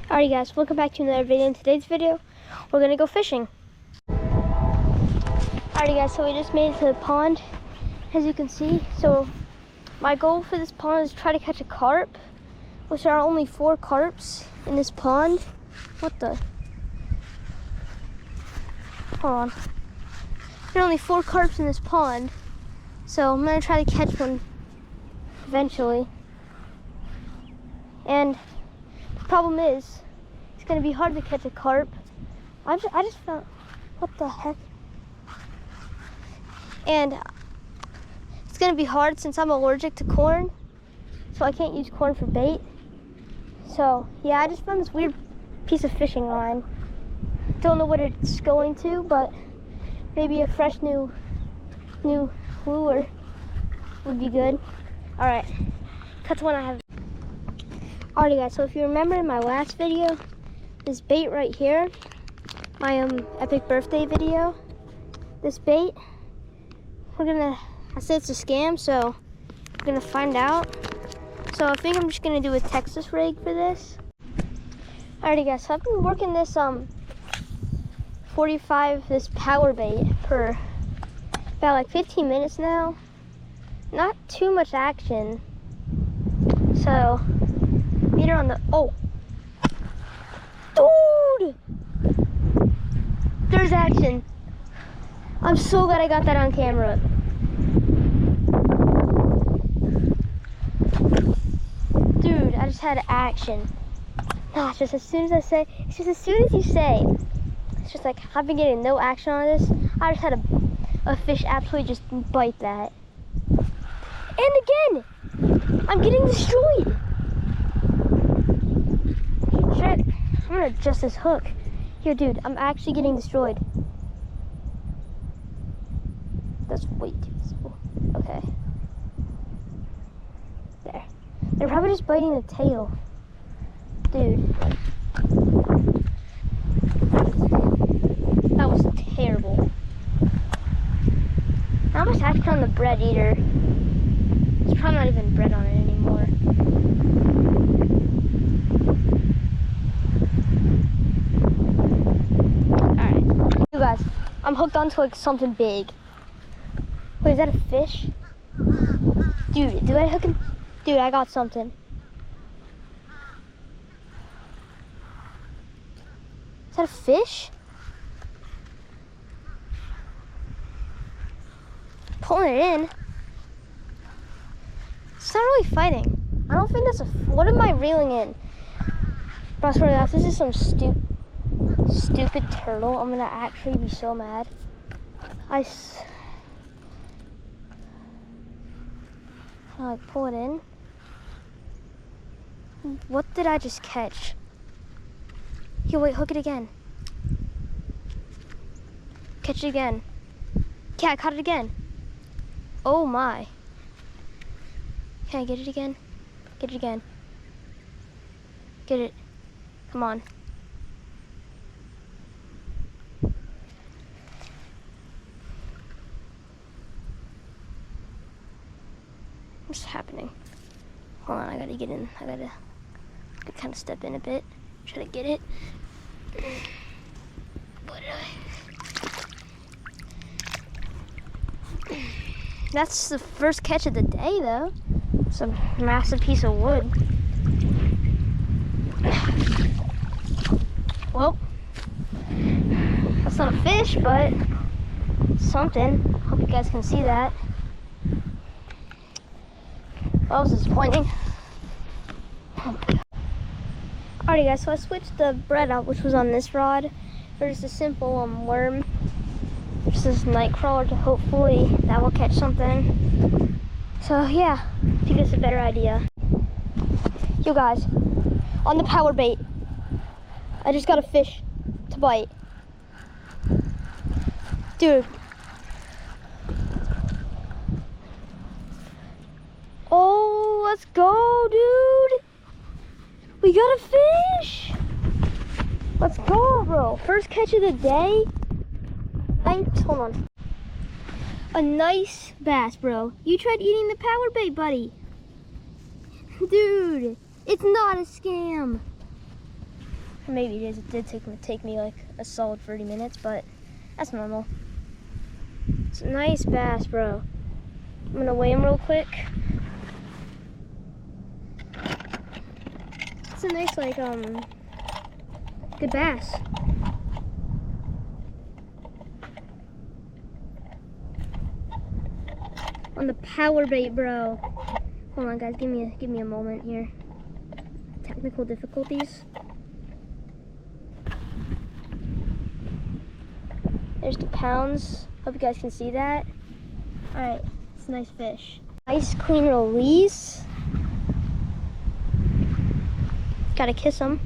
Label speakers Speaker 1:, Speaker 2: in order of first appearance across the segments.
Speaker 1: Alright guys, welcome back to another video. In today's video, we're gonna go fishing. Alright guys, so we just made it to the pond, as you can see. So my goal for this pond is to try to catch a carp, which there are only 4 carps in this pond. What the? Hold on. There are only 4 carps in this pond, so I'm gonna try to catch one eventually. And the problem is, it's gonna be hard to catch a carp. I just found, what the heck? And it's gonna be hard since I'm allergic to corn, so I can't use corn for bait. So yeah, I just found this weird piece of fishing line. Don't know what it's going to, but maybe a fresh new lure would be good. All right, cut to one I have. Alrighty guys, so if you remember in my last video, this bait right here, my epic birthday video, this bait, I said it's a scam, so we're gonna find out. So I think I'm just gonna do a Texas rig for this. Alrighty guys, so I've been working this 45, this power bait for about like 15 minutes now. Not too much action. So meter on the, oh, dude, there's action. I'm so glad I got that on camera. Dude, I just had action. Nah, it's just as soon as you say, it's just like, I've been getting no action on this. I just had a fish absolutely just bite that. And again, I'm getting destroyed. Shit, I'm gonna adjust this hook. Here, dude, I'm actually getting destroyed. That's way too visible. Okay. There. They're probably just biting the tail. Dude. That was terrible. How much action on the bread eater? There's probably not even bread on it anymore. You guys, I'm hooked onto like something big. Wait, is that a fish? Dude, I hook him? Dude, I got something. Is that a fish? Pulling it in. It's not really fighting. I don't think that's what am I reeling in? But I swear to God, if this is some stupid turtle, I'm gonna actually be so mad. I pull it in. What did I just catch? Here, wait, hook it again. Catch it again. Yeah, I caught it again. Oh my. Can I get it again? Get it again. Get it. Come on. What's happening? Hold on, I gotta get in. I gotta kind of step in a bit. Try to get it. What did I? That's the first catch of the day, though. It's a massive piece of wood. Well, that's not a fish, but something. Hope you guys can see that. That was disappointing. Oh my God. Alrighty guys, so I switched the bread out, which was on this rod, for just a simple worm. Just this night crawler to hopefully that will catch something. So yeah, to get us a better idea. You guys, on the power bait, I just got a fish to bite. Dude. Oh, let's go, dude. We got a fish. Let's go, bro. First catch of the day. Hold on. A nice bass, bro. You tried eating the power bait, buddy. Dude, it's not a scam. Maybe it is. It did take me like a solid 30 minutes, but that's normal. It's a nice bass, bro. I'm gonna weigh him real quick. It's a nice, like, good bass. On the power bait, bro. Hold on, guys. Give me a moment here. Technical difficulties. There's the pounds. Hope you guys can see that. All right, it's a nice fish. Nice clean release. Gotta kiss him.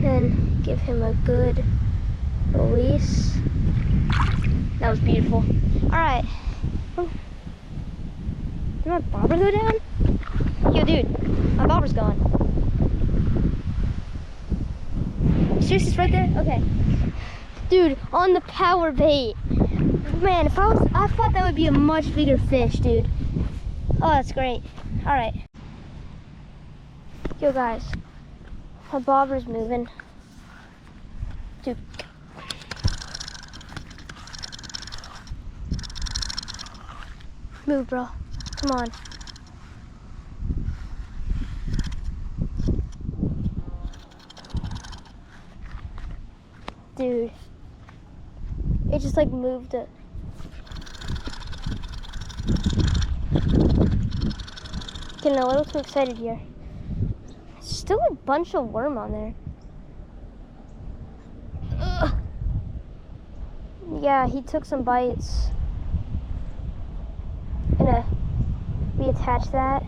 Speaker 1: Then give him a good release. That was beautiful. All right. Did my bobber go down? Yo, dude, my bobber's gone. Seriously, it's right there? Okay. Dude, on the power bait. Man, I thought that would be a much bigger fish, dude. Oh, that's great. All right. Yo, guys, my bobber's moving. Dude. Move, bro. Come on. Dude. It just like moved it. Getting a little too excited here. Still a bunch of worm on there. Ugh. Yeah, he took some bites. Gonna reattach that.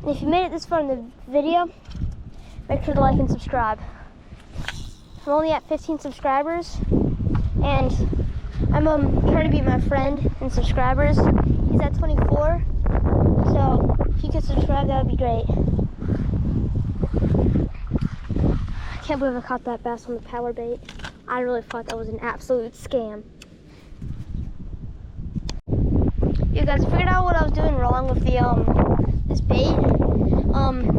Speaker 1: And if you made it this far in the video, make sure to like and subscribe. I'm only at 15 subscribers, and I'm trying to beat my friend in subscribers. He's at 24, so if you could subscribe, that would be great. I can't believe I caught that bass on the power bait. I really thought that was an absolute scam. You guys, I figured out what I was doing wrong with the this bait.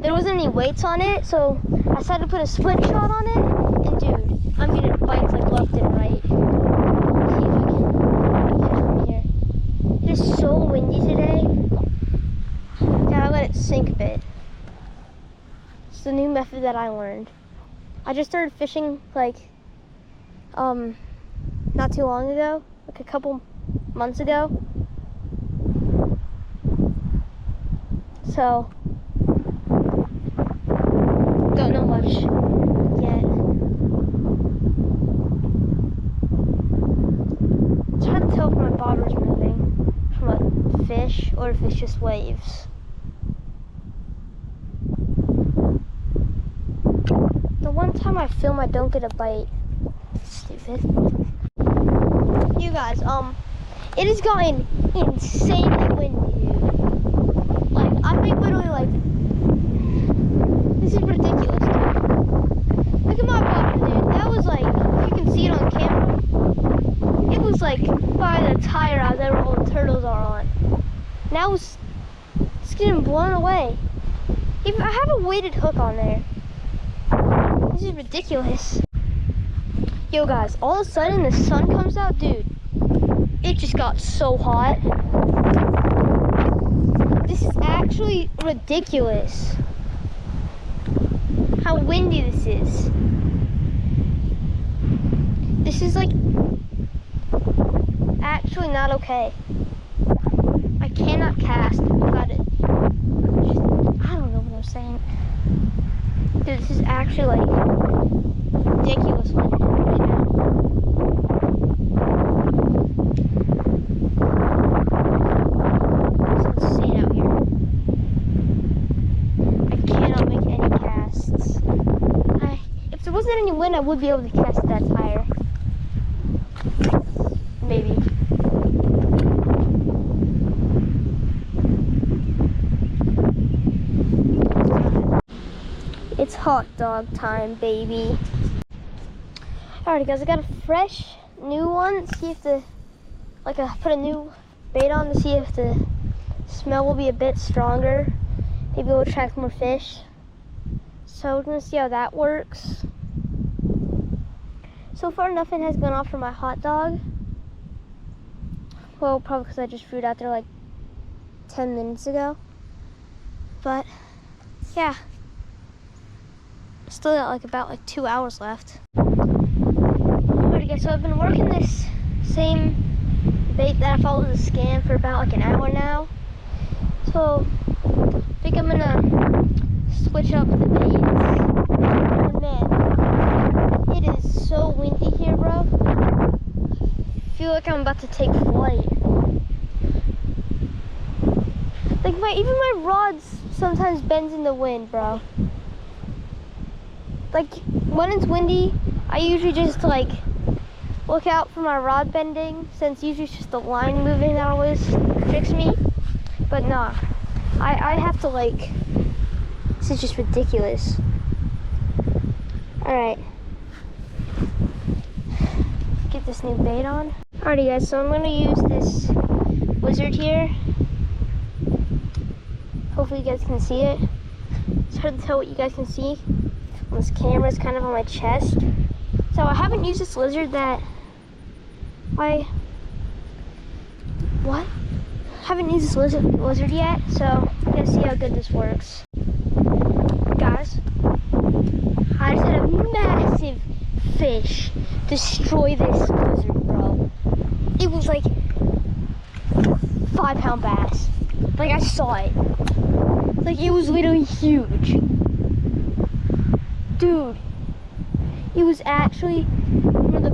Speaker 1: There wasn't any weights on it, so I decided to put a split shot on it, and dude, I'm getting bites like left and right. Let's see if I can fish from here. It is so windy today. Gotta let it sink a bit. It's the new method that I learned. I just started fishing like not too long ago, like a couple months ago. So don't know much yet. It's hard to tell if my bobber's moving from a fish or if it's just waves. The one time I film I don't get a bite. Stupid. You guys, it has gotten insanely windy, dude. Like, I think literally like, this is ridiculous, dude. Look at my bobber, dude. That was like, if you can see it on camera, it was like by the tire out there where all the turtles are on. Now it's getting blown away. Even I have a weighted hook on there. This is ridiculous. Yo guys, all of a sudden the sun comes out, dude. It just got so hot. This is actually ridiculous. How windy this is. This is like actually not okay. I cannot cast without it. I don't know what I'm saying. Dude, this is actually like ridiculous wind right now. It's insane out here. I cannot make any casts. If there wasn't any wind, I would be able to cast that tire. Maybe. It's hot dog time, baby. Alright guys, I got a fresh new one. See if I put a new bait on to see if the smell will be a bit stronger. Maybe we'll attract more fish. So we're gonna see how that works. So far nothing has gone off for my hot dog. Well, probably because I just threw it out there like 10 minutes ago. But yeah, still got about 2 hours left. Alrighty guys, so I've been working this same bait that I thought was a scam for about an hour now. So I think I'm gonna switch up the baits. Oh man, it is so windy here, bro. I feel like I'm about to take flight. Like even my rods sometimes bends in the wind, bro. Like when it's windy, I usually just look out for my rod bending, since usually it's just the line moving that always tricks me. But nah, I have to this is just ridiculous. Alright. Get this new bait on. Alrighty guys, so I'm gonna use this lizard here. Hopefully you guys can see it. It's hard to tell what you guys can see. This camera is kind of on my chest. So I haven't used this lizard haven't used this lizard yet, so I'm gonna see how good this works. Guys, I just had a massive fish destroy this lizard, bro. It was like 5-pound bass. I saw it. It was literally huge. Dude, it was actually one of the,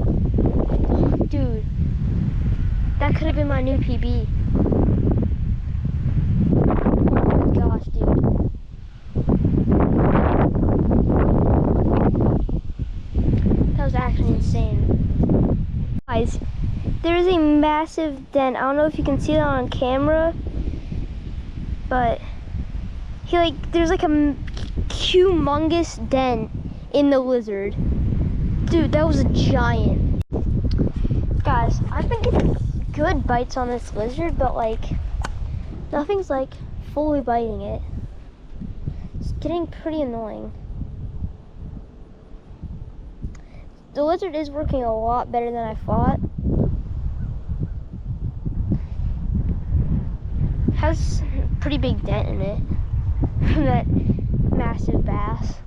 Speaker 1: dude, that could have been my new PB. Oh my gosh, dude. That was actually insane. Guys, there is a massive dent. I don't know if you can see that on camera, but there's a humongous dent in the lizard. Dude, that was a giant. Guys, I've been getting good bites on this lizard, but nothing's fully biting it. It's getting pretty annoying. The lizard is working a lot better than I thought. Has a pretty big dent in it from that massive bass.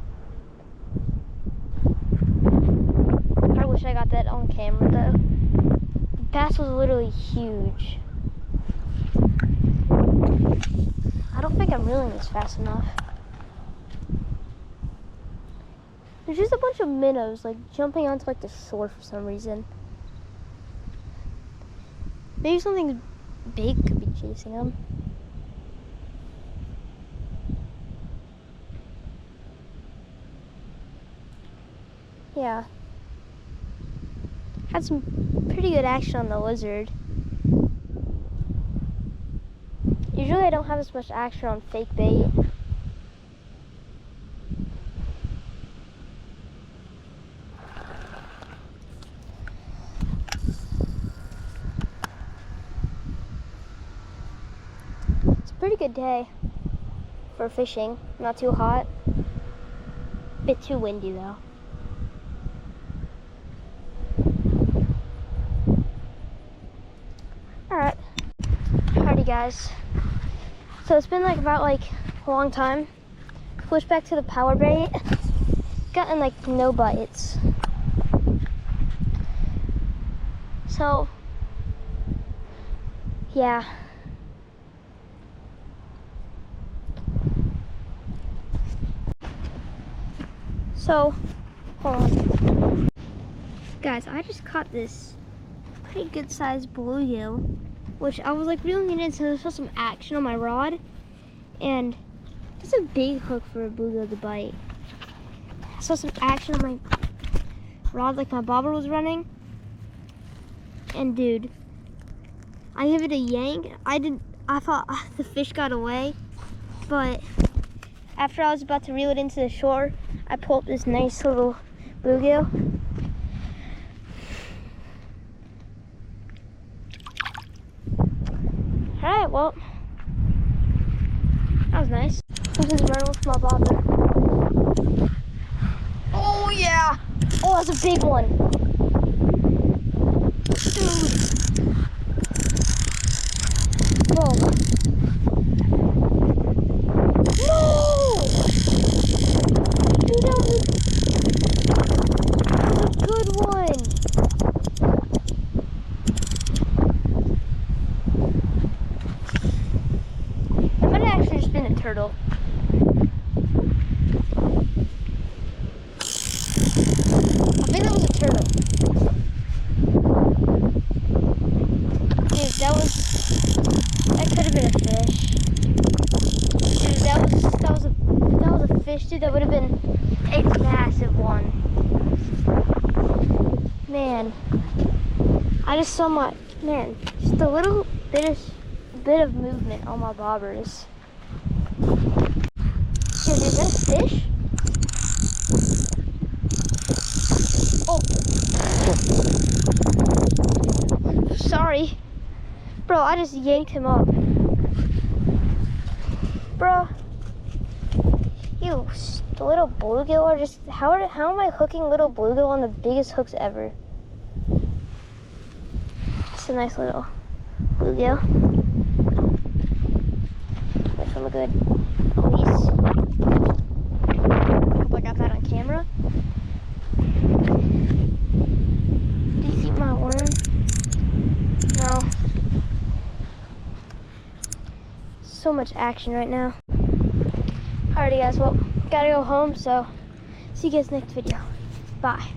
Speaker 1: I wish I got that on camera though. The bass was literally huge. I don't think I'm reeling this fast enough. There's just a bunch of minnows jumping onto the shore for some reason. Maybe something big could be chasing them. Yeah. Had some pretty good action on the lizard. Usually I don't have as much action on fake bait. It's a pretty good day for fishing. Not too hot. Bit too windy though. Alrighty guys, so it's been about a long time. Switched back to the power bait. Gotten no bites. So yeah. So hold on. Guys, I just caught this pretty good sized bluegill, which I was reeling it in, so I saw some action on my rod, and it's a big hook for a bluegill to bite. I saw some action on my rod, my bobber was running, and dude, I give it a yank. I thought the fish got away, but after I was about to reel it into the shore, I pulled up this nice little bluegill. Alright, well, That was nice. I'm just running with my bobber. Oh yeah! Oh, that's a big one. Dude. Whoa. No! Dude, that was a good one. It might have actually just been a turtle. I think that was a turtle. Dude, that could have been a fish. Dude, that was a fish, dude. That would have been a massive one. Man, I just saw just a little bit of movement on my bobbers. Dude, is that a fish? Oh, sorry, bro. I just yanked him up, bro. You little bluegill are just how am I hooking little bluegill on the biggest hooks ever? It's a nice little bluegill. Wait from a good release. Hope I got that on camera. Did you see my worm? No. So much action right now. Alrighty guys, well, gotta go home, so see you guys next video. Bye.